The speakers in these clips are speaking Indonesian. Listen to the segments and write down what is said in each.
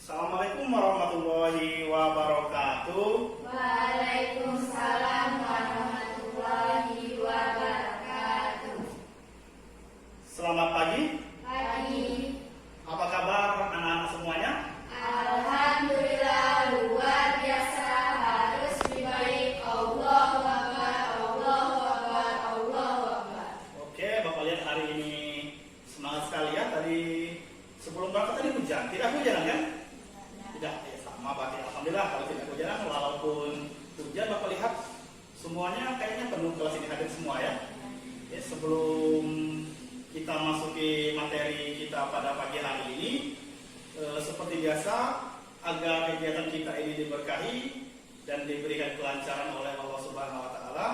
Assalamualaikum warahmatullahi wabarakatuh. Waalaikumsalam warahmatullahi wabarakatuh. Selamat pagi. Pagi. Apa kabar anak-anak semuanya? Alhamdulillah luar biasa, harus lebih baik. Allahu Akbar, Allahu Akbar, Allahu Akbar. Oke, Bapak lihat hari ini semangat sekali ya. Tadi sebelum berangkat tadi hujan. Tidak hujan kan? Tidak, ya sama berarti alhamdulillah kalau tidak hujan. Walaupun hujan, Bapak lihat semuanya kayaknya penuh kelas ini hadir semua ya. Ya, sebelum kita masuki materi kita pada pagi hari ini, seperti biasa, agar kegiatan kita ini diberkahi dan diberikan kelancaran oleh Allah Subhanahu wa Ta'ala,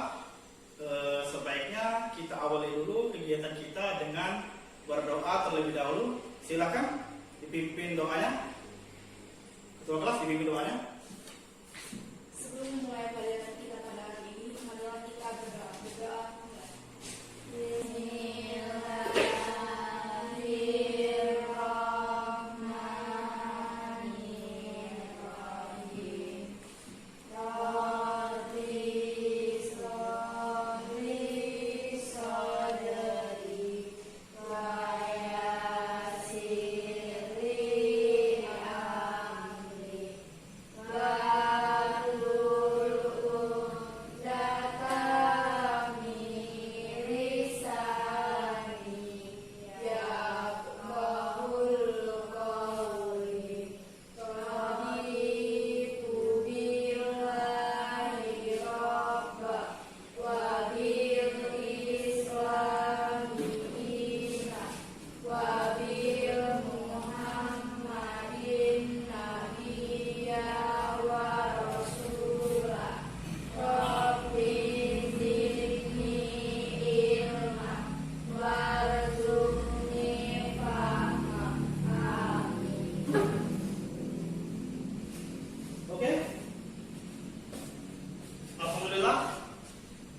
sebaiknya kita awali dulu kegiatan kita dengan berdoa terlebih dahulu. Silakan dipimpin doanya. Ketua kelas dipimpin doanya. Sebelum mulai pelajaran kita pada hari ini, marilah kita berdoa.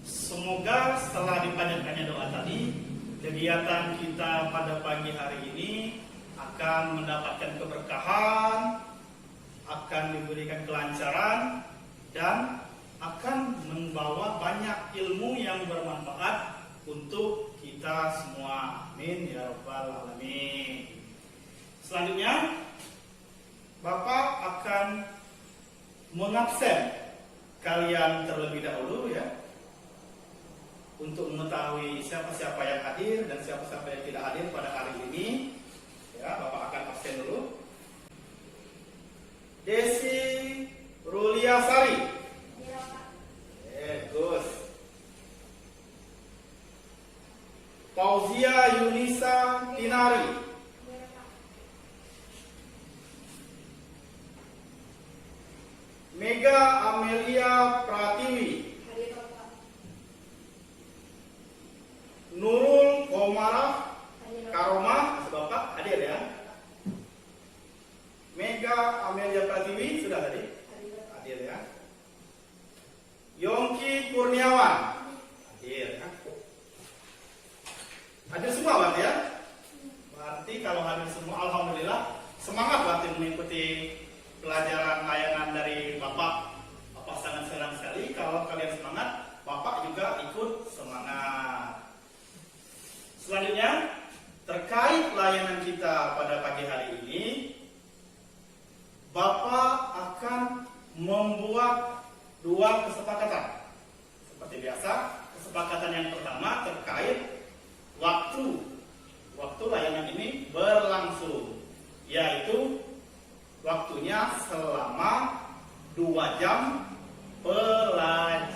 Semoga setelah dipanjatkannya doa tadi, kegiatan kita pada pagi hari ini akan mendapatkan keberkahan, akan diberikan kelancaran, dan akan membawa banyak ilmu yang bermanfaat untuk kita semua. Amin ya rabbal alamin. Selanjutnya, Bapak akan mengabsen kalian terlebih dahulu ya, untuk mengetahui siapa-siapa yang hadir dan siapa-siapa yang tidak hadir pada hari ini. Ya, Bapak akan absen dulu. Desi Ruliasari. Bagus. Fauzia Yunisa Tinari. Mega Amelia Pratiwi. Nurul Komara Karoma, Bapak hadir ya. Mega Amelia Pratiwi sudah tadi hadir ya. Yongki Kurniawan hadir ya. Hadir semua berarti ya. Berarti kalau hadir semua alhamdulillah, semangat berarti mengikuti pelajaran layanan dari Bapak. Bapak sangat senang sekali kalau kalian semangat, Bapak juga ikut semangat. Selanjutnya, terkait layanan kita pada pagi hari ini, Bapak akan membuat dua kesepakatan. Seperti biasa, kesepakatan yang pertama terkait waktu layanan ini berlangsung, yaitu waktunya selama 2 jam pelajaran.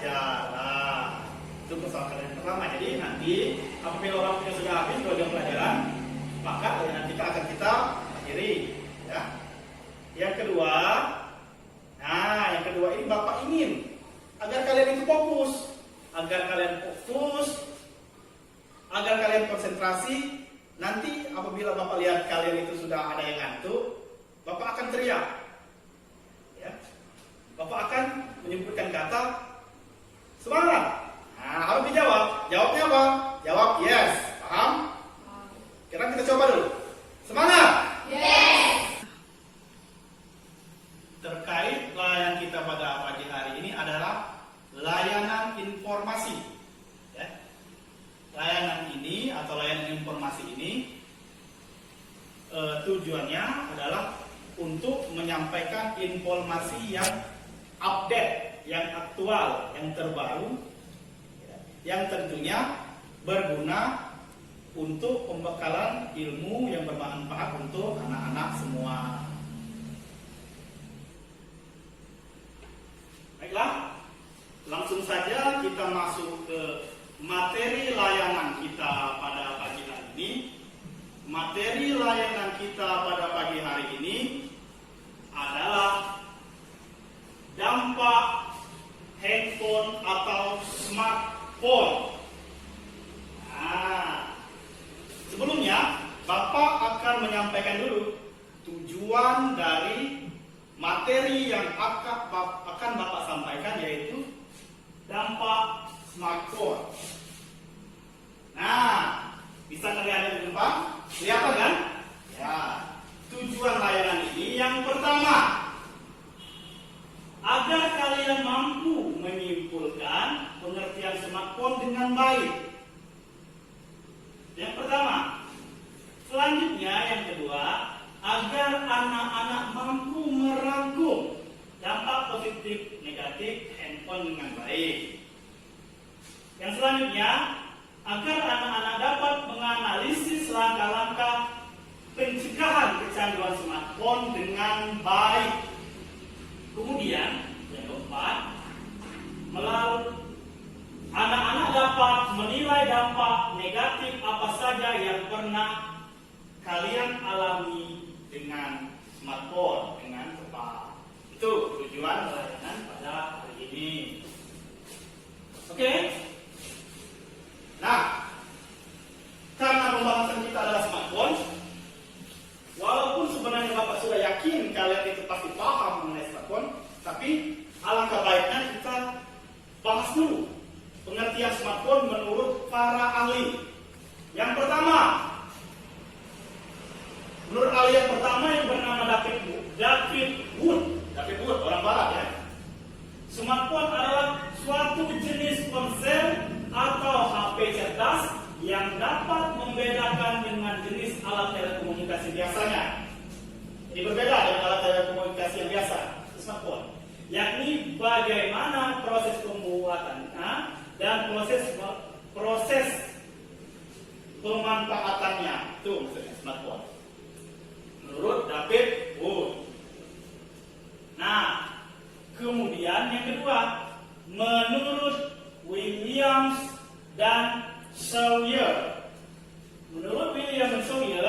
Itu kesepakatan yang pertama. Jadi nanti apabila waktunya sudah habis 2 jam pelajaran, maka layanan kita akan kita akhiri ya. Yang kedua ini Bapak ingin agar kalian itu fokus, agar kalian konsentrasi. Nanti apabila Bapak lihat kalian itu sudah ada yang ngantuk, Bapak akan teriak ya. Bapak akan menyebutkan kata semangat. Nah, harus dijawab. Jawabnya apa? Jawab yes. Paham? Sekarang kita coba dulu. Semangat. Yes. tujuannya adalah untuk menyampaikan informasi yang update, yang aktual, yang terbaru, yang tentunya berguna untuk pembekalan ilmu yang bermanfaat untuk anak-anak semua. Baiklah, langsung saja kita masuk ke materi layanan kita pada pagi hari ini. Materi layanan kita pada pagi hari ini adalah dampak handphone atau smartphone. Sebelumnya, Bapak akan menyampaikan dulu tujuan dari materi yang akan Bapak sampaikan, yaitu dampak smartphone. Nah, bisa kalian di depan? Kelihatan kan? Ya. Tujuan layanan ini yang pertama, agar kalian mampu menyimpulkan pengertian smartphone dengan baik. Yang pertama. Selanjutnya yang kedua, agar anak-anak mampu merangkum dampak positif negatif handphone dengan baik. Yang selanjutnya, agar anak-anak dapat menganalisis langkah-langkah pencegahan kecanduan smartphone dengan baik. Kemudian, yang keempat, melalui anak-anak dapat menilai dampak negatif apa saja yang pernah kalian alami dengan smartphone, dengan tepat. Itu tujuan layanan pada hari ini. Oke? Nah, karena pembahasan kita adalah smartphone, walaupun sebenarnya Bapak sudah yakin kalian itu pasti paham mengenai smartphone, tapi alangkah baiknya kita bahas dulu pengertian smartphone menurut para ahli. Yang pertama, menurut ahli yang pertama yang bernama David Wood, orang barat ya. Smartphone adalah suatu jenis ponsel atau HP cerdas yang dapat membedakan dengan jenis alat telekomunikasi biasanya. Ini berbeda dengan alat telekomunikasi yang biasa, smartphone, yakni bagaimana proses pembuatannya dan proses pemanfaatannya. Itu maksudnya smartphone menurut David Wood. Nah, kemudian yang kedua, menurut Williams dan Sawyer. Menurut Williams dan Sawyer,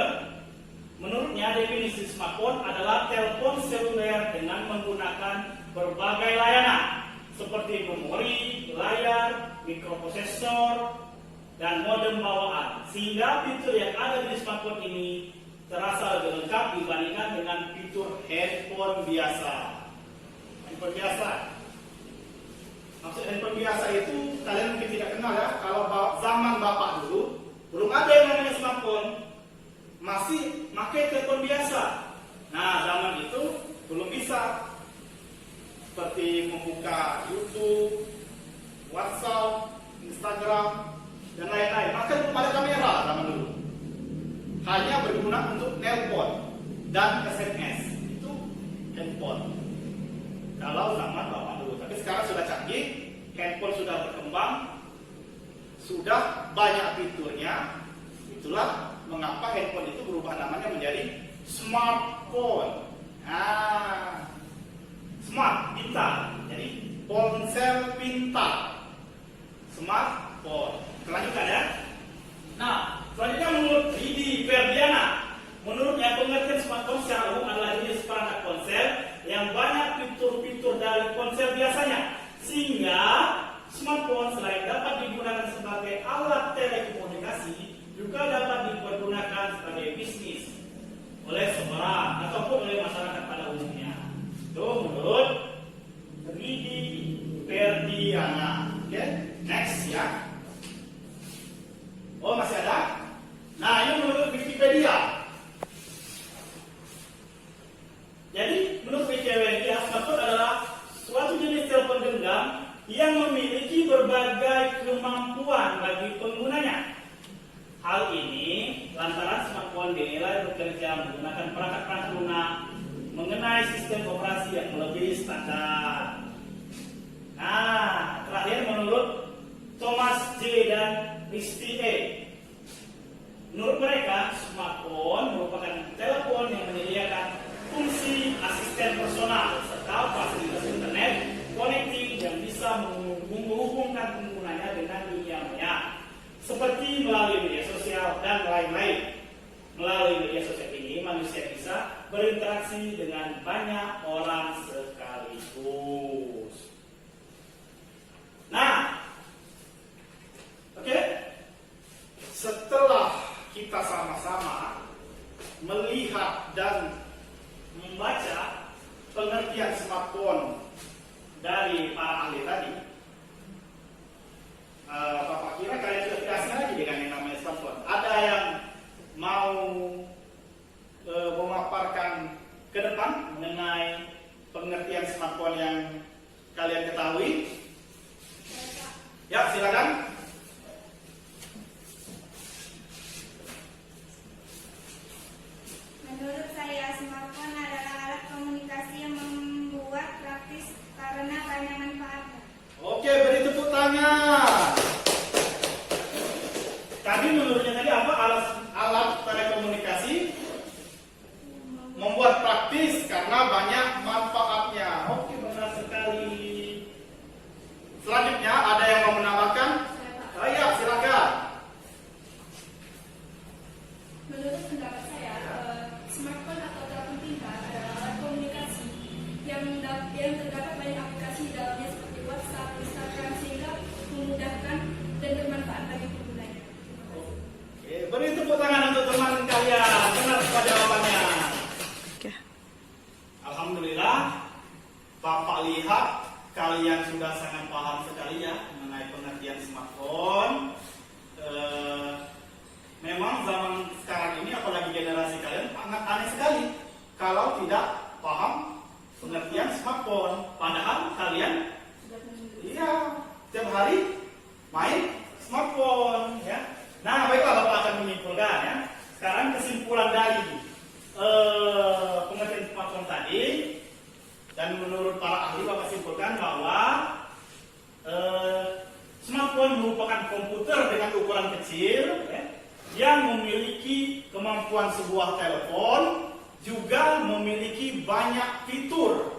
menurutnya definisi smartphone adalah telepon seluler dengan menggunakan berbagai layanan seperti memori, layar, mikroprosesor, dan modem bawaan, sehingga fitur yang ada di smartphone ini terasa lebih lengkap dibandingkan dengan fitur handphone biasa. Handphone biasa. Maksud handphone biasa itu kalian mungkin tidak kenal ya. Kalau zaman Bapak dulu belum ada yang namanya smartphone, masih pakai telepon biasa. Nah, zaman itu belum bisa seperti membuka YouTube, WhatsApp, Instagram, dan lain-lain. Maka belum ada kamera zaman dulu. Hanya berguna untuk nelpon dan SMS. Itu handphone. Kalau zaman Bapak dulu. Tapi sekarang sudah canggih, handphone sudah berkembang, sudah banyak fiturnya. Itulah mengapa handphone itu berubah namanya menjadi smartphone. Nah, smart, pintar. Jadi ponsel pintar. Smartphone. Lanjutkan ya. Nah, selanjutnya menurut Didi Ferdiana, menurutnya pengertian smartphone secara umum adalah jenis perangkat ponsel yang banyak fitur-fitur dari ponsel biasanya, sehingga smartphone selain dapat digunakan sebagai alat telekomunikasi, juga dapat dipergunakan sebagai bisnis oleh seorang ataupun oleh masyarakat pada umumnya. Itu menurut Didi Ferdiana. Oke, next ya. Oh, masih ada? Nah, ini menurut Wikipedia. Jadi, menurut Wikipedia, smartphone adalah suatu jenis telepon genggam yang memiliki berbagai kemampuan bagi penggunanya. Hal ini lantaran smartphone smartphone dinilai bekerja menggunakan perangkat lunak mengenai sistem operasi yang melebihi standar. Nah, terakhir menurut Thomas J. dan Misty A. Menurut mereka, smartphone merupakan telepon yang menyediakan fungsi asisten personal serta fasilitas internet connecting yang bisa menghubungkan penggunanya dengan dunia maya, seperti melalui media sosial dan lain-lain. Melalui media sosial ini, manusia bisa berinteraksi dengan banyak orang sekaligus. Nah, oke. Setelah kita sama-sama melihat dan membaca pengertian smartphone dari para ahli tadi, Bapak kira kalian sudah tidak asing lagi dengan yang namanya smartphone? Ada yang mau memaparkan ke depan mengenai pengertian smartphone yang kalian ketahui? Ya, silakan. Menurut saya, smartphone adalah alat komunikasi yang membuat praktis karena banyak manfaatnya. Oke, beri tepuk tangan. Tadi menurutnya tadi apa? Alat telekomunikasi membuat praktis karena banyak manfaatnya. Oke, benar sekali. Selanjutnya ada yang mau menambahkan? Ya, silakan. Menurut pendapat saya, smartphone atau telepon pintar adalah alat komunikasi yang terdapat banyak aplikasi di dalamnya seperti WhatsApp, Instagram, sehingga memudahkan dan bermanfaat bagi penggunanya. Oke, beri tepuk tangan untuk teman kalian. Benar pada jawabannya. Alhamdulillah, Bapak lihat kalian sudah sangat paham sekali ya mengenai pengertian smartphone. Memang zaman sekarang ini, apalagi generasi kalian, sangat aneh sekali kalau tidak paham pengertian smartphone. Padahal kalian, iya, setiap hari main smartphone, ya. Nah, baiklah, Bapak akan menyimpulkan ya. Sekarang kesimpulan dari pengertian smartphone tadi, dan menurut para ahli Bapak simpulkan bahwa smartphone merupakan komputer dengan ukuran kecil, ya, yang memiliki kemampuan sebuah telepon, juga memiliki banyak fitur,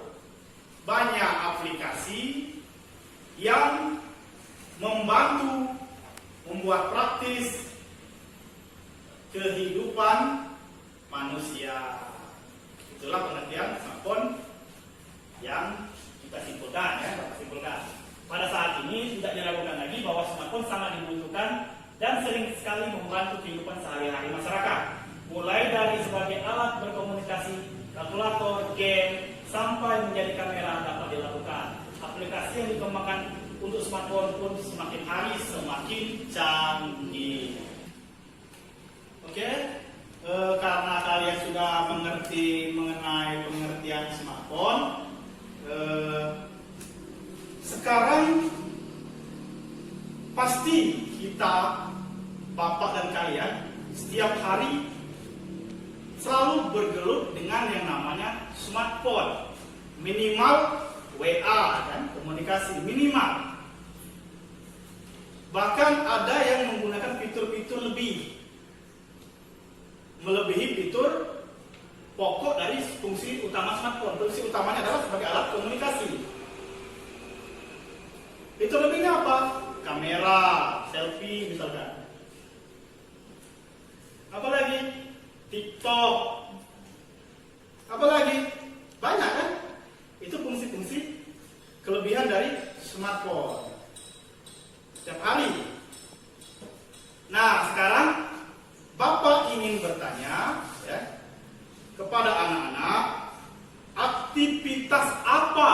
banyak aplikasi yang membantu membuat praktis kehidupan manusia. Itulah pengertian smartphone yang kita simpulkan ya, Bapak simpulkan. Pada saat ini tidak diragukan lagi bahwa smartphone sangat dibutuhkan dan sering sekali membantu kehidupan sehari-hari masyarakat. Mulai dari sebagai alat berkomunikasi, kalkulator, game, sampai menjadi kamera dapat dilakukan. Aplikasi yang dikembangkan untuk smartphone pun semakin hari semakin canggih. Oke, karena kalian sudah mengerti mengenai pengertian smartphone, sekarang pasti kita, Bapak dan kalian, setiap hari selalu bergelut dengan yang namanya smartphone. Minimal WA dan komunikasi minimal. Bahkan ada yang menggunakan fitur-fitur melebihi fitur pokok dari fungsi utama smartphone. Fungsi utamanya adalah sebagai alat komunikasi. Fitur lebihnya apa? Kamera, selfie misalkan. Apalagi TikTok. Apalagi banyak kan? Itu fungsi-fungsi kelebihan dari smartphone setiap hari. Nah, sekarang Bapak ingin bertanya ya, kepada anak-anak, aktivitas apa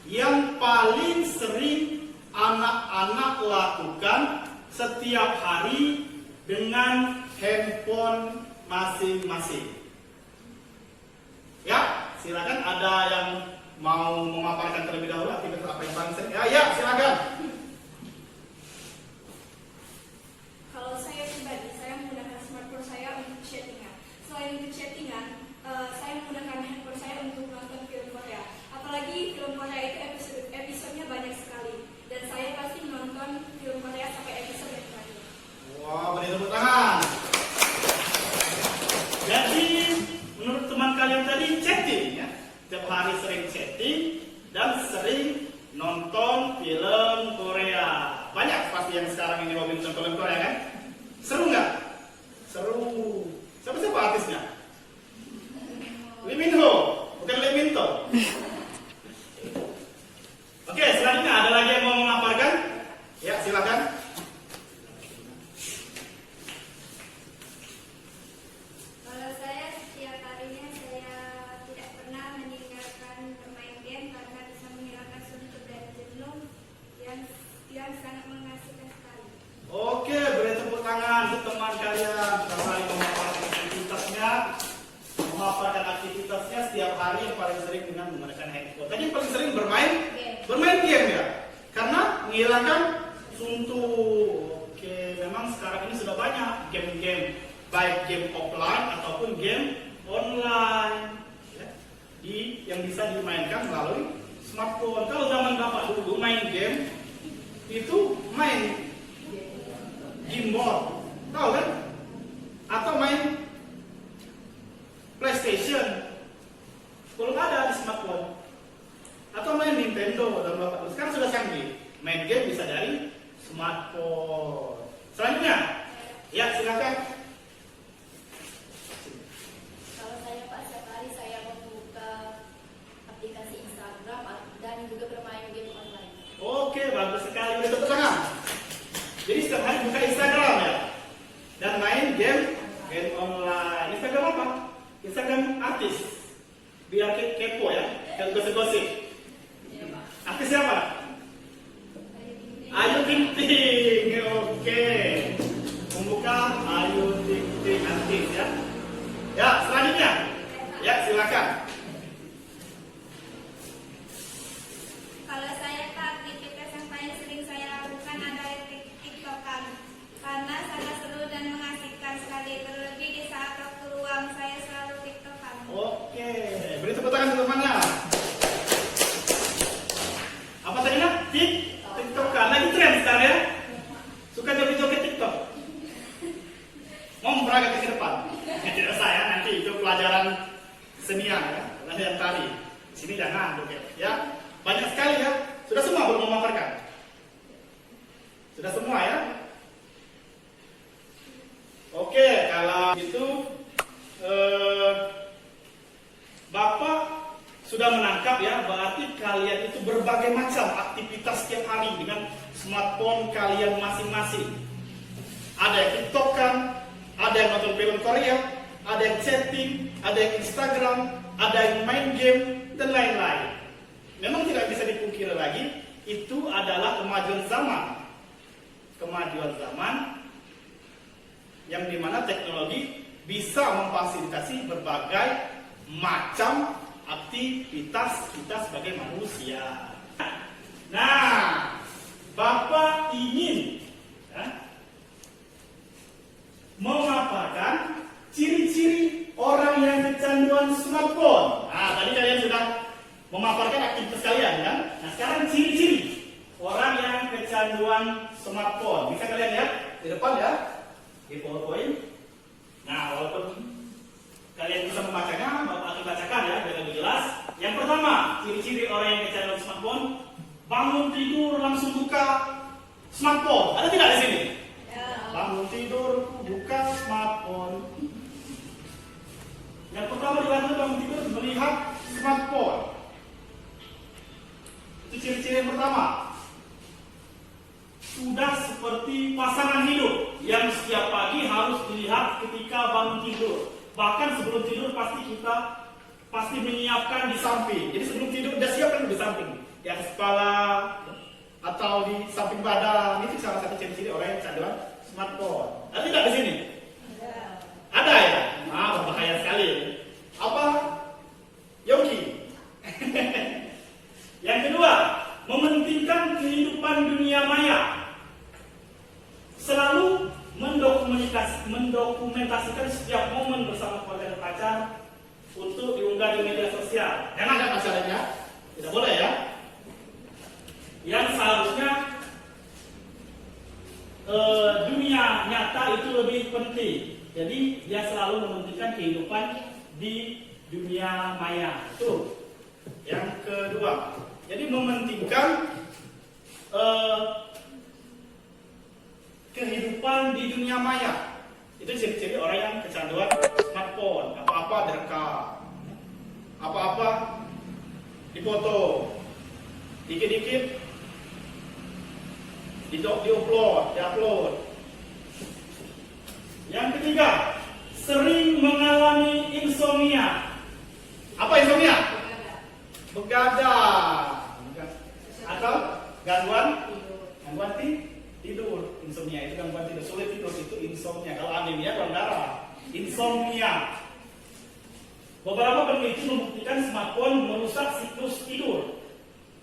yang paling sering anak-anak lakukan setiap hari dengan handphone masing-masing? Ya, silakan, ada yang mau memaparkan terlebih dahulu aktivitas apa yang paling sering? Ya, silakan. Kalau saya pribadi, saya menggunakan smartphone saya untuk chatting. tadi chatting ya. Tiap hari sering chatting dan sering nonton film Korea. Banyak pasti yang sekarang ini hobi nonton film Korea kan? Seru nggak? Seru. Siapa artisnya? Lee Min Ho, bukan Lee Min To. Oke, selanjutnya ada lagi yang mau memaparkan? Ya, silakan. Kalau saya setiap harinya saya tidak pernah meninggalkan bermain game karena bisa menghilangkan suntuk dan jenuh yang sangat mengasihkan sekali. Oke, beri tepuk tangan untuk teman kalian. Sudah saling memaparkan aktivitasnya setiap hari yang paling sering dengan menggunakan handphone. Tadi yang paling sering bermain game ya, karena menghilangkan suntuk. Oke, memang sekarang ini sudah banyak game-game, baik game offline ataupun game online ya, yang bisa dimainkan melalui smartphone. Kalau zaman bapak dulu main game itu main gameboard, tahu kan? Atau main PlayStation, belum ada di smartphone. Atau main Nintendo dan bapak. Sekarang sudah canggih, main game bisa dari smartphone. Selanjutnya, ya silakan. Kalau saya Pak, setiap hari saya membuka aplikasi Instagram dan juga bermain game online. Oke, bagus sekali. Udah tepuk tangan. Jadi setiap hari buka Instagram ya, dan main game online. Instagram apa? Instagram artis. Biar kepo ya, gosip-gosip. Artis siapa? Ayu Ting Ting. Oke. Membuka Ayu Ting Ting artis ya. Ya, selanjutnya. Ya, silakan. Kalau saya Pak, aktivitas yang paling sering saya lakukan adalah TikTokan karena sangat seru dan mengasihkan sekali. Terlebih di saat waktu luang saya selalu TikTokan. Oke, beri tepuk tangan teman-temannya. Apa tadi nak? TikTok kan lagi tren sekarang ya. Suka joget-joget TikTok. Mau memperagakan ke depan. Tidak saya nanti itu pelajaran senian ya, pelajaran tari. Sini jangan joget ya. Banyak sekali ya. Sudah semua belum memaparkan. Sudah semua ya. Oke, kalau itu Bapak sudah menangkap ya, berarti kalian itu berbagai macam aktivitas setiap hari dengan smartphone kalian masing-masing. Ada yang TikTokan, ada yang nonton film Korea, ada yang chatting, ada yang Instagram, ada yang main game, dan lain-lain. Memang tidak bisa dipungkiri lagi, itu adalah kemajuan zaman. Kemajuan zaman yang dimana teknologi bisa memfasilitasi berbagai macam aktivitas kita sebagai manusia. Nah, Bapak ingin memaparkan ciri-ciri orang yang kecanduan smartphone. Nah, tadi kalian sudah memaparkan aktivitas kalian kan? Nah, sekarang ciri-ciri orang yang kecanduan smartphone. Bisa kalian lihat di depan ya, di PowerPoint. Nah, walaupun kalian bisa membacanya, Bapak akan bacakan ya biar lebih jelas. Yang pertama, ciri-ciri orang yang kecanduan smartphone: bangun tidur langsung buka smartphone. Ada tidak di sini? Ya. Bangun tidur buka smartphone. Yang pertama dibantu bangun tidur melihat smartphone. Itu ciri-ciri yang pertama. Sudah seperti pasangan hidup yang setiap pagi harus dilihat ketika bangun tidur. Bahkan sebelum tidur pasti menyiapkan di samping. Jadi sebelum tidur sudah siapkan di samping, di atas kepala atau di samping badan. Itu salah satu ciri-ciri orang yang kecanduan smartphone. Ada tidak di sini? Ada ya? Nah, berbahaya sekali. Apa? Yogi. Yang kedua, mementingkan kehidupan dunia maya. Selalu mendokumentasikan setiap momen bersama keluarga dan pacar untuk diunggah di media sosial. Jangan ada pacarnya, tidak boleh ya. Yang seharusnya dunia nyata itu lebih penting. Jadi dia selalu mementingkan kehidupan di dunia maya. Itu yang kedua. Jadi mementingkan kehidupan di dunia maya. Itu ciri-ciri orang yang kecanduan smartphone. Apa-apa direkam, apa-apa dipoto, dikit-dikit diupload. Yang ketiga, sering mengalami insomnia. Apa insomnia? Begadang atau gangguan tidur. Insomnia itu gangguan tidur, sulit tidur, itu insomnia. Kalau anemia kurang darah, insomnia. Beberapa peneliti membuktikan smartphone merusak siklus tidur.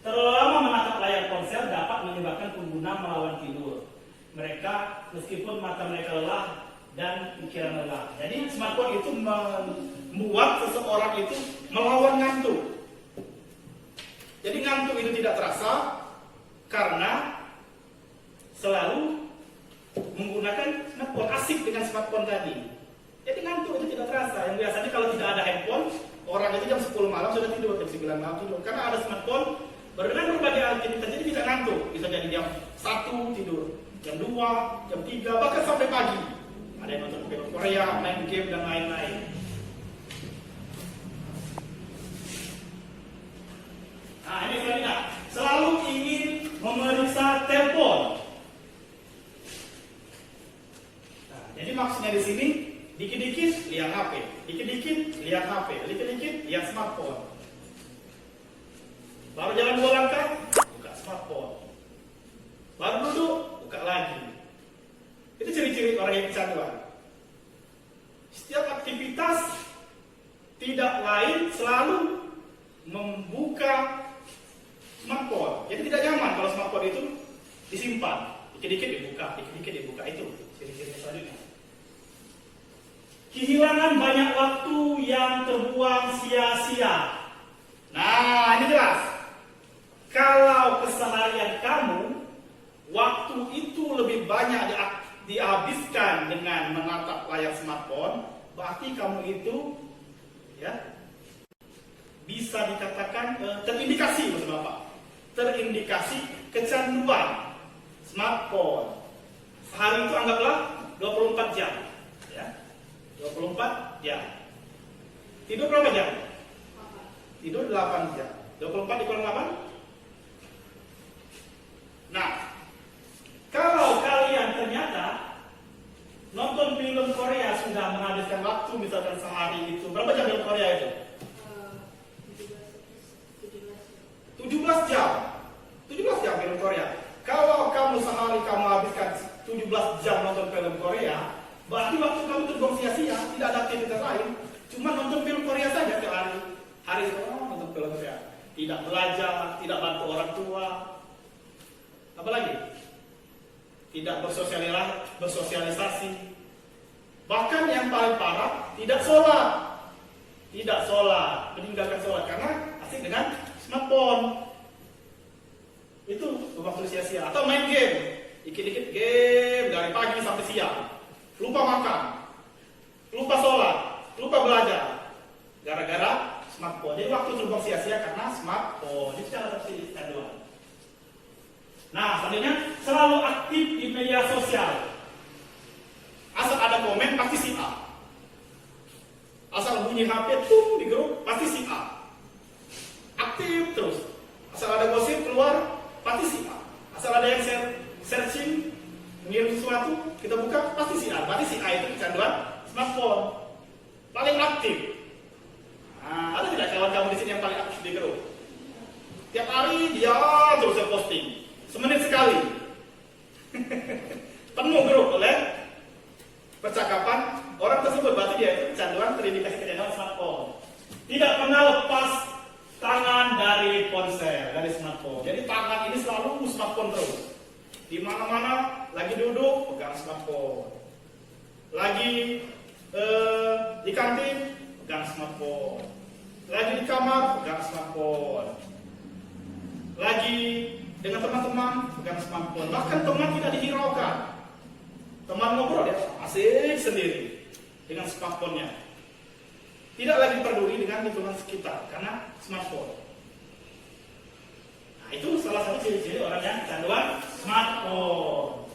Terlalu lama menatap layar ponsel dapat menyebabkan pengguna melawan tidur. Mereka meskipun mata mereka lelah dan pikiran lelah. Jadi smartphone itu membuat seseorang itu melawan ngantuk. Jadi ngantuk itu tidak terasa karena selalu menggunakan smartphone, asik dengan smartphone tadi. Jadi ngantuk itu tidak terasa. Yang biasanya kalau tidak ada handphone, orang itu jam 10 malam sudah tidur, jam 9 malam tidur. Karena ada smartphone, dengan berbagai aktivitas jadi tidak ngantuk. Bisa jadi jam 1 tidur, jam 2, jam 3, bahkan sampai pagi. Ada yang nonton film Korea, main game dan lain-lain. Nah, ini selanjutnya. Selalu ingin memeriksa telepon. Nah, jadi maksudnya di sini dikit-dikit lihat HP, dikit-dikit lihat HP, dikit-dikit lihat smartphone. Baru jalan 2 langkah, buka smartphone. Baru duduk, buka lagi. Itu ciri-ciri orang yang kecanduan. Setiap aktivitas tidak lain selalu membuka smartphone. Jadi tidak nyaman kalau smartphone itu disimpan. Dikit-dikit dibuka, dikit-dikit dibuka. Itu ciri-ciri selanjutnya. Kehilangan banyak waktu yang terbuang sia-sia. Nah, ini jelas. Kalau keseharian kamu, waktu itu lebih banyak dihabiskan dengan menatap layar smartphone, berarti kamu itu ya bisa dikatakan terindikasi, maksud Bapak. Terindikasi kecanduan smartphone. Sehari itu anggaplah 24 jam. Ya. 24 jam. Tidur berapa jam? Tidur 8 jam. 24 dikurang 8? Nah, kalau kalian ternyata nonton film Korea sudah menghabiskan waktu misalkan sehari itu, berapa jam film Korea itu? 17 jam. 17 jam film Korea. Kalau kamu sehari kamu habiskan 17 jam nonton film Korea, berarti waktu kamu terbuang sia-sia, tidak ada aktivitas lain, cuma nonton film Korea saja tiap hari. Hari semua nonton film Korea. Tidak belajar, tidak bantu orang tua. Apalagi? Tidak bersosialisasi. Bahkan yang paling parah, tidak sholat. Tidak sholat, meninggalkan sholat karena asik dengan smartphone. Itu waktu sia-sia. Atau main game, dikit-dikit game dari pagi sampai siang. Lupa makan, lupa sholat, lupa belajar, gara-gara smartphone. Jadi waktu terbuang sia-sia karena smartphone. Itu cara terjadi kecanduan. Nah, selanjutnya selalu aktif di media sosial. Asal ada komen pasti si A. Asal bunyi HP tuh di grup pasti si A. Aktif terus. Asal ada gosip keluar pasti si A. Asal ada yang searching mengirim sesuatu kita buka pasti si A. Berarti si A itu kecanduan smartphone. Paling aktif. Nah, ada tidak kawan kamu di sini yang paling aktif di grup? Tiap hari dia terus posting. Semenit sekali. Penuh grup oleh percakapan orang tersebut, berarti dia itu kecanduan, terindikasi kecanduan smartphone. Tidak pernah lepas tangan dari ponsel, dari smartphone. Jadi tangan ini selalu smartphone terus. Di mana-mana lagi duduk pegang smartphone. Lagi di kantin pegang smartphone. Lagi di kamar pegang smartphone. Lagi dengan teman-teman pegang smartphone. Bahkan teman tidak dihiraukan. Teman ngobrol ya asik sendiri dengan smartphone-nya. tidak lagi peduli dengan lingkungan sekitar karena smartphone. Nah, itu salah satu ciri-ciri orang yang kecanduan smartphone.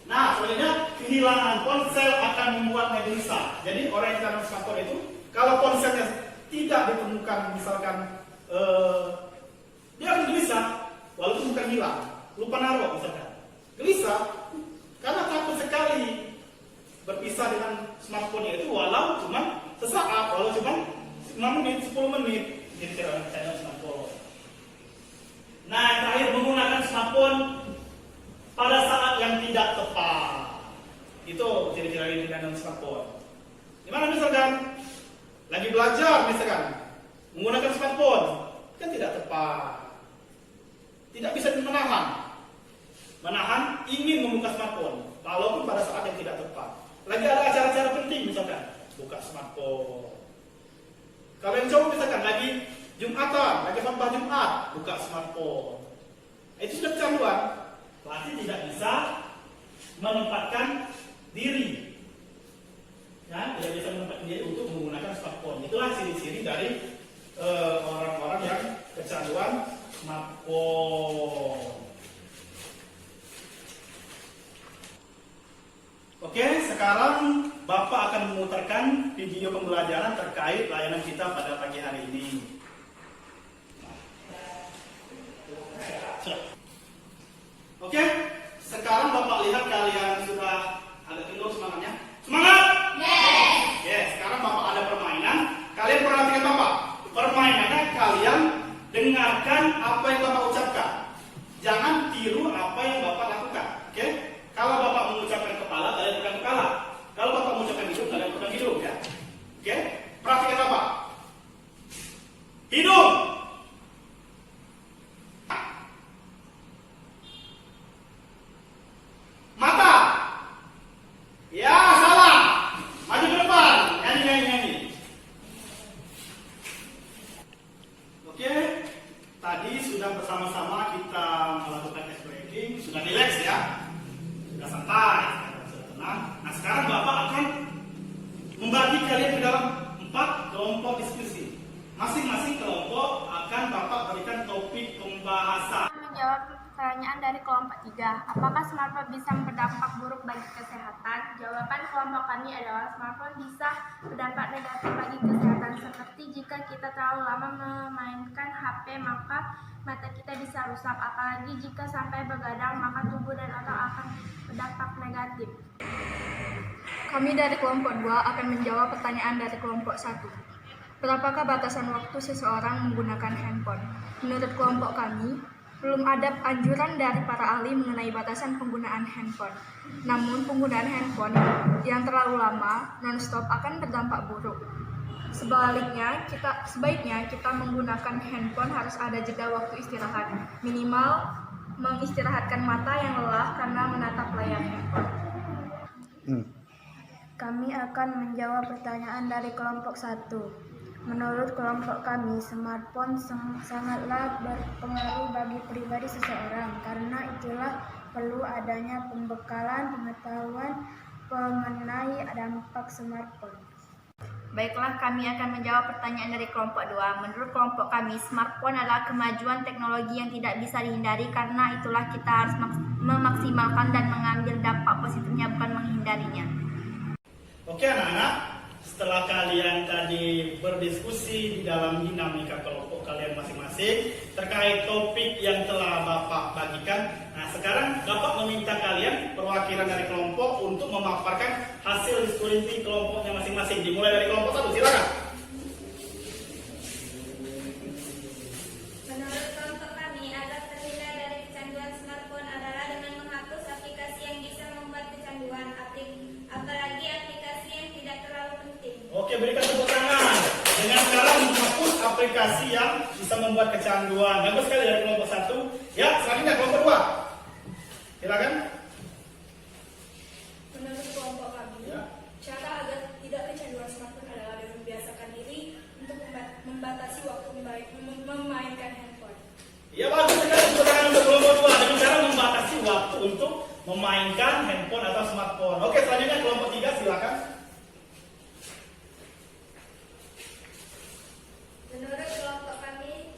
Nah, selanjutnya kehilangan ponsel akan membuatnya gelisah. Jadi orang yang kecanduan smartphone itu, kalau ponselnya tidak ditemukan, misalkan dia akan gelisah, walaupun bukan hilang, lupa naruh misalkan. Gelisah karena takut sekali berpisah dengan smartphone itu, walau cuma sesaat, walau cuma 5 menit, 10 menit. Jadi orang kecanduan smartphone. Nah, yang terakhir, menggunakan smartphone pada saat yang tidak tepat. Itu ciri-ciri kecanduan smartphone. Gimana misalkan lagi belajar misalkan menggunakan smartphone, kan tidak tepat. Tidak bisa menahan ingin membuka smartphone walaupun pada saat yang tidak tepat. Lagi ada acara-acara penting misalkan, buka smartphone. Kalau yang cowok misalkan lagi Jumatan, lagi khotbah Jumat, buka smartphone. Itu sudah kecanduan. Berarti tidak bisa menempatkan diri. Ya, tidak bisa menempatkan diri untuk menggunakan smartphone. Itulah ciri-ciri dari orang-orang yang kecanduan smartphone. Oke, sekarang Bapak akan memutarkan video pembelajaran terkait layanan kita pada pagi hari ini. Oke, sekarang Bapak lihat kalian sudah ada kendor semangatnya. Semangat! Yes, sekarang Bapak ada permainan. Kalian perhatikan Bapak. Permainannya kalian dengarkan apa yang Bapak ucapkan. Jangan tiru apa yang Bapak lakukan. Oke? Kalau Bapak mengucapkan kepala, kalian pegang kepala. Kalau Bapak mengucapkan hidung, kalian pegang hidung, ya. Oke? Perhatikan Bapak. Hidung. Mata. Ya, salah. Maju ke depan. Nyanyi. Oke? Tadi sudah bersama-sama kita melakukan ice breaking, sudah relax ya. Sudah santai, sudah tenang. Nah, sekarang Bapak akan membagi kalian ke dalam 4 kelompok diskusi. Masing-masing kelompok akan Bapak berikan topik pembahasan. Menjawab pertanyaan dari kelompok 3. Apakah smartphone bisa berdampak buruk bagi kesehatan? Jawaban kelompok kami adalah smartphone bisa berdampak negatif bagi kesehatan, seperti jika kita terlalu lama memainkan HP, maka mata kita bisa rusak. Apalagi jika sampai begadang, maka tubuh dan otak akan berdampak negatif. Kami dari kelompok 2 akan menjawab pertanyaan dari kelompok 1. Berapakah batasan waktu seseorang menggunakan handphone? Menurut kelompok kami, belum ada anjuran dari para ahli mengenai batasan penggunaan handphone. Namun, penggunaan handphone yang terlalu lama, non-stop akan berdampak buruk. Sebaiknya kita menggunakan handphone harus ada jeda waktu istirahat. Minimal mengistirahatkan mata yang lelah karena menatap layar handphone. Kami akan menjawab pertanyaan dari kelompok 1. Menurut kelompok kami, smartphone sangatlah berpengaruh bagi pribadi seseorang. Karena itulah perlu adanya pembekalan pengetahuan mengenai dampak smartphone. Baiklah, kami akan menjawab pertanyaan dari kelompok 2. Menurut kelompok kami, smartphone adalah kemajuan teknologi yang tidak bisa dihindari. Karena itulah kita harus memaksimalkan dan mengambil dampak positifnya, bukan menghindarinya. Oke anak-anak, setelah kalian tadi berdiskusi di dalam dinamika kelompok kalian masing-masing terkait topik yang telah Bapak bagikan, nah sekarang Bapak meminta kalian perwakilan dari kelompok untuk memaparkan hasil diskusi kelompoknya masing-masing. Dimulai dari kelompok 1, silakan. Menurut kelompok kami, agar terhindar dari kecanduan smartphone adalah dengan menghapus aplikasi yang bisa membuat kecanduan, apalagi aplikasi yang tidak terlalu penting. Oke, berikan tepuk tangan. Dengan cara menghapus aplikasi yang bisa membuat kecanduan. Bagus sekali dari kelompok 1. Ya, selanjutnya kelompok 2. Silakan. Menurut kelompok kami, Ya. cara agar tidak kecanduan smartphone adalah dengan membiasakan diri untuk membatasi waktu memainkan handphone. Ya, bagus sekali tepuk tangan untuk kelompok 2 dengan cara membatasi waktu untuk memainkan handphone atau smartphone. Oke, selanjutnya kelompok 3 silakan. Menurut kelompok kami,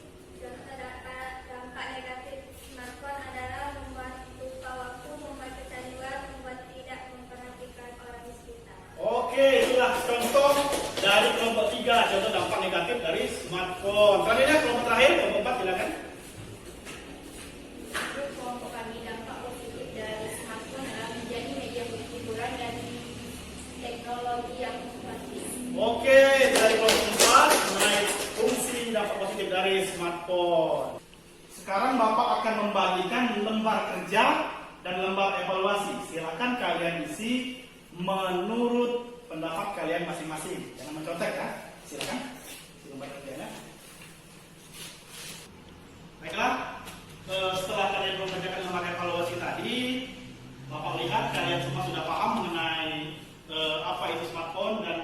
dampak negatif smartphone adalah membuat lupa waktu, membuat kecanduan, membuat tidak memperhatikan orang di sekitar. Oke, itulah contoh dari kelompok 3, contoh dampak negatif dari smartphone. Selanjutnya kelompok terakhir, kelompok 4 silakan. Menurut kelompok kami, dampak positif dari smartphone adalah menjadi media hiburan dan teknologi yang praktis. Oke, dari kelompok 4 mengenai fungsi dampak positif dari smartphone. Sekarang Bapak akan membagikan lembar kerja dan lembar evaluasi. Silakan kalian isi menurut pendapat kalian masing-masing. Jangan mencontek ya. Silakan. Lembar kerjanya. Baiklah, setelah kalian mengerjakan lembar evaluasi tadi, Bapak lihat kalian semua sudah paham mengenai apa itu smartphone dan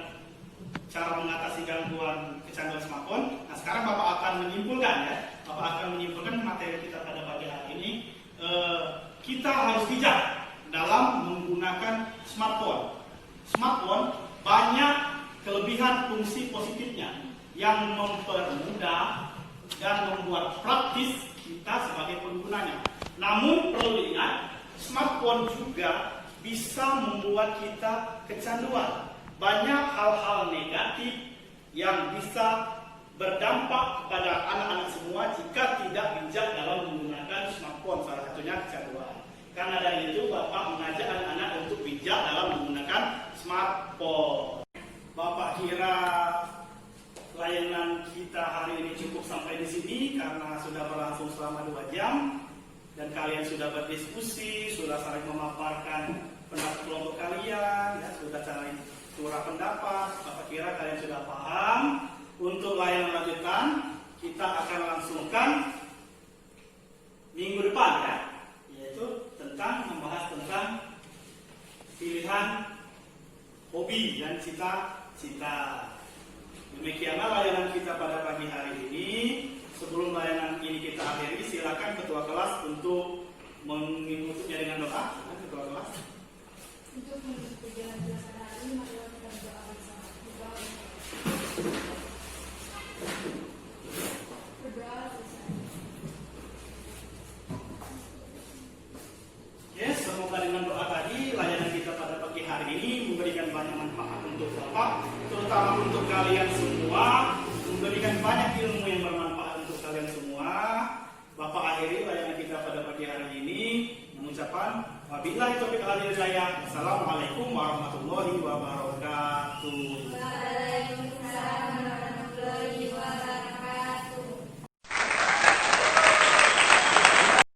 cara mengatasi gangguan kecanduan smartphone. Nah, sekarang Bapak akan menyimpulkan ya. Bapak akan menyimpulkan materi kita pada pagi hari ini. Kita harus bijak dalam menggunakan smartphone. Smartphone banyak kelebihan fungsi positifnya yang mempermudah dan membuat praktis kita sebagai penggunanya. Namun perlu diingat, smartphone juga bisa membuat kita kecanduan. Banyak hal-hal negatif yang bisa berdampak kepada anak-anak semua jika tidak bijak dalam menggunakan smartphone, salah satunya kecanduan. Karena dari itu Bapak mengajak anak-anak untuk bijak dalam menggunakan smartphone. Bapak kira layanan kita hari ini cukup sampai di sini karena sudah berlangsung selama 2 jam dan kalian sudah berdiskusi, sudah saling memaparkan pendapat kelompok kalian, ya, sudah saling turah pendapat. Bapak kira kalian sudah paham. Untuk layanan lanjutan kita akan langsungkan minggu depan ya, yaitu tentang membahas tentang pilihan hobi dan cita-cita. Demikianlah layanan kita pada pagi hari ini. Sebelum layanan ini kita akhiri, silakan ketua kelas untuk menutupnya dengan doa. Ketua kelas. Untuk menutup perjalanan belasan hari ini, mari kita berdoa bersama. Berdoa selesai. Ya, semoga dengan doa tadi layanan kita pada pagi hari ini memberikan banyak manfaat untuk Bapak, terutama untuk kalian semua, memberikan banyak ilmu yang bermanfaat untuk kalian semua. Bapak akhiri layanan kita pada pagi hari ini mengucapkan wabillahi taufiq wal hidayah. Wassalamualaikum warahmatullahi wabarakatuh.